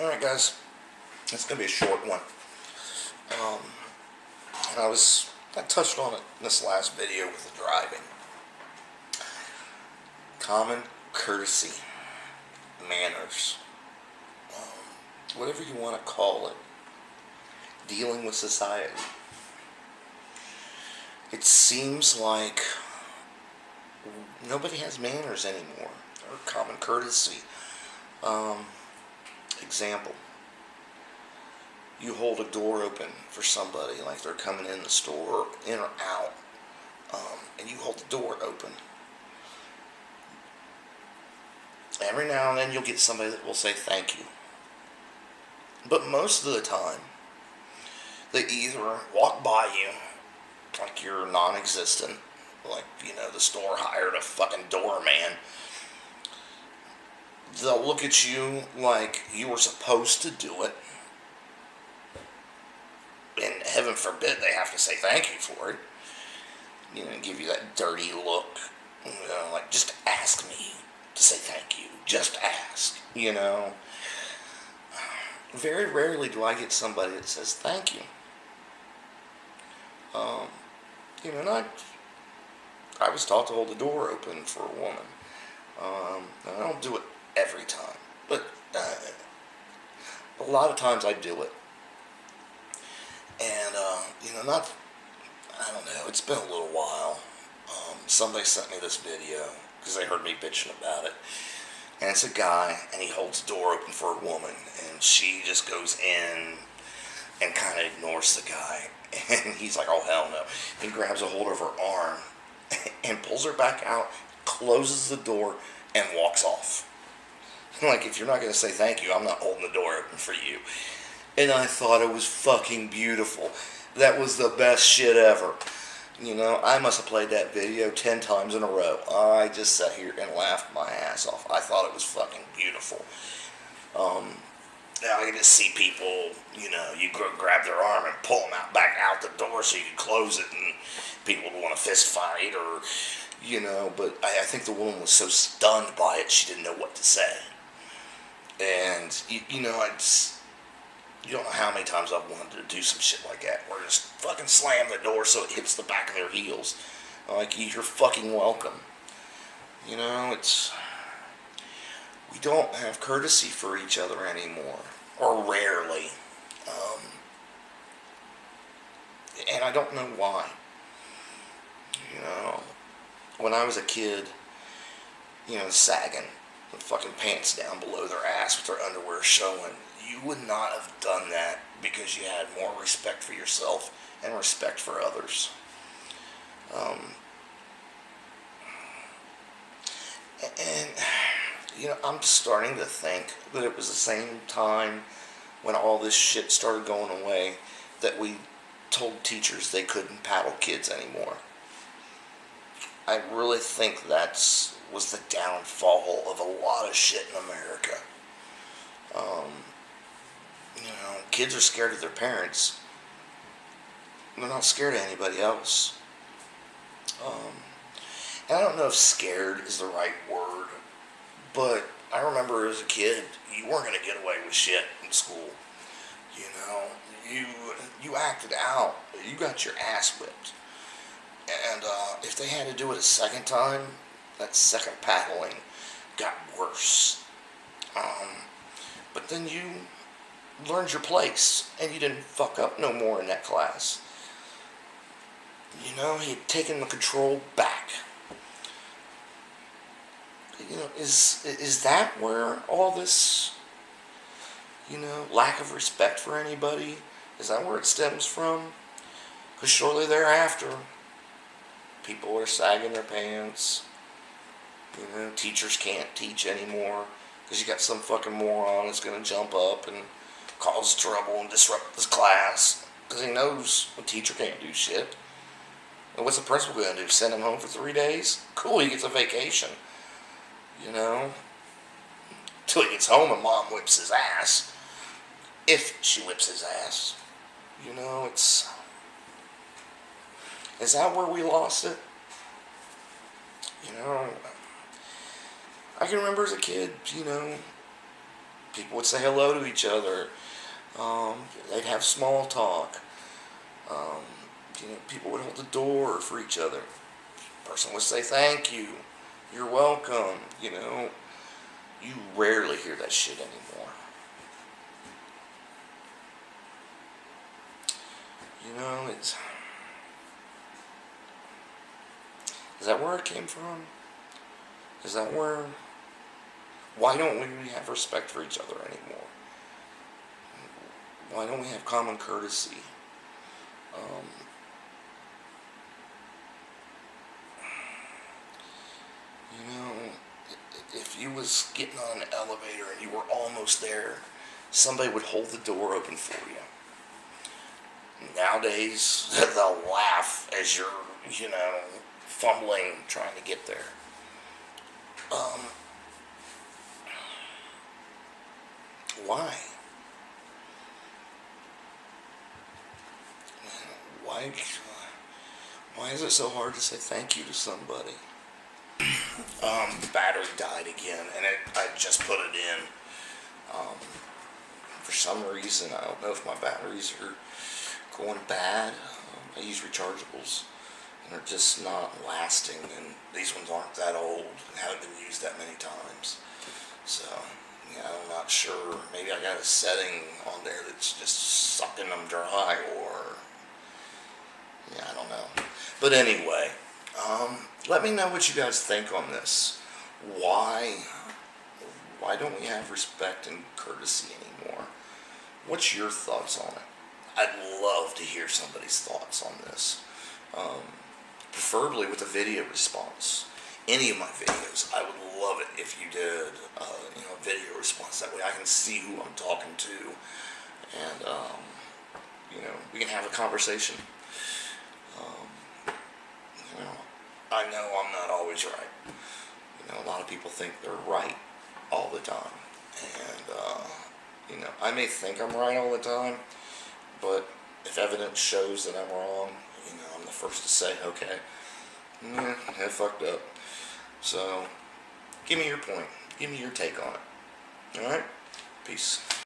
Alright guys, it's going to be a short one. Um, and I touched on it in this last video with the driving. Common courtesy, manners, whatever you want to call it, dealing with society. It seems like nobody has manners anymore, or common courtesy. Example. You hold a door open for somebody, like they're coming in the store, in or out, and you hold the door open. Every now and then you'll get somebody that will say thank you. But most of the time, they either walk by you like you're non-existent, like, the store hired a fucking doorman. They'll look at you like you were supposed to do it. And heaven forbid they have to say thank you for it. Give you that dirty look. Like, just ask me to say thank you. Just ask, Very rarely do I get somebody that says thank you. And I was taught to hold the door open for a woman. I don't do it every time, but a lot of times I do it. And, I don't know, it's been a little while. Somebody sent me this video because they heard me bitching about it. And it's a guy, and he holds the door open for a woman, and she just goes in and kind of ignores the guy. And he's like, oh, hell no. He grabs a hold of her arm and pulls her back out, closes the door, and walks off. Like, if you're not going to say thank you, I'm not holding the door open for you. And I thought it was fucking beautiful. That was the best shit ever. I must have played that video 10 times in a row. I just sat here and laughed my ass off. I thought it was fucking beautiful. Now I can just see people, you grab their arm and pull them back out the door so you can close it, and people would want to fist fight or, but I think the woman was so stunned by it she didn't know what to say. And, you don't know how many times I've wanted to do some shit like that, where just fucking slam the door so it hits the back of their heels. Like, you're fucking welcome. We don't have courtesy for each other anymore, or rarely. And I don't know why. When I was a kid, sagging with fucking pants down below their ass with their underwear showing, you would not have done that because you had more respect for yourself and respect for others. I'm starting to think that it was the same time when all this shit started going away that we told teachers they couldn't paddle kids anymore. I really think was the downfall of a lot of shit in America. Kids are scared of their parents. They're not scared of anybody else. And I don't know if scared is the right word, but I remember as a kid, you weren't going to get away with shit in school. You acted out. You got your ass whipped. And if they had to do it a second time, that second paddling got worse. But then you learned your place, and you didn't fuck up no more in that class. You'd taken the control back. Is that where all this, lack of respect for anybody, is that where it stems from? Because shortly thereafter, people are sagging their pants. Teachers can't teach anymore because you got some fucking moron that's going to jump up and cause trouble and disrupt this class because he knows a teacher can't do shit. And what's the principal going to do? Send him home for 3 days? Cool, he gets a vacation. Till he gets home and mom whips his ass. If she whips his ass. Is that where we lost it? I can remember as a kid, People would say hello to each other. They'd have small talk. People would hold the door for each other. Person would say thank you, you're welcome. You rarely hear that shit anymore. It's... Is that where it came from? Is that where... Why don't we have respect for each other anymore? Why don't we have common courtesy? If you was getting on an elevator and you were almost there, somebody would hold the door open for you. Nowadays, they'll laugh as you're, fumbling, trying to get there. Why? Why is it so hard to say thank you to somebody? Battery died again, and I just put it in. For some reason, I don't know if my batteries are going bad. I use rechargeables, and they're just not lasting, and these ones aren't that old and haven't been used that many times. So, I'm not sure. Maybe I got a setting on there that's just sucking them dry, or... I don't know. But anyway, let me know what you guys think on this. Why don't we have respect and courtesy anymore? What's your thoughts on it? I'd love to hear somebody's thoughts on this. Preferably with a video response. Any of my videos, I would love it if you did a video response. That way I can see who I'm talking to, and we can have a conversation. I know I'm not always right. A lot of people think they're right all the time. And, I may think I'm right all the time, but if evidence shows that I'm wrong, I'm the first to say, okay, I fucked up. So, give me your point. Give me your take on it. Alright? Peace.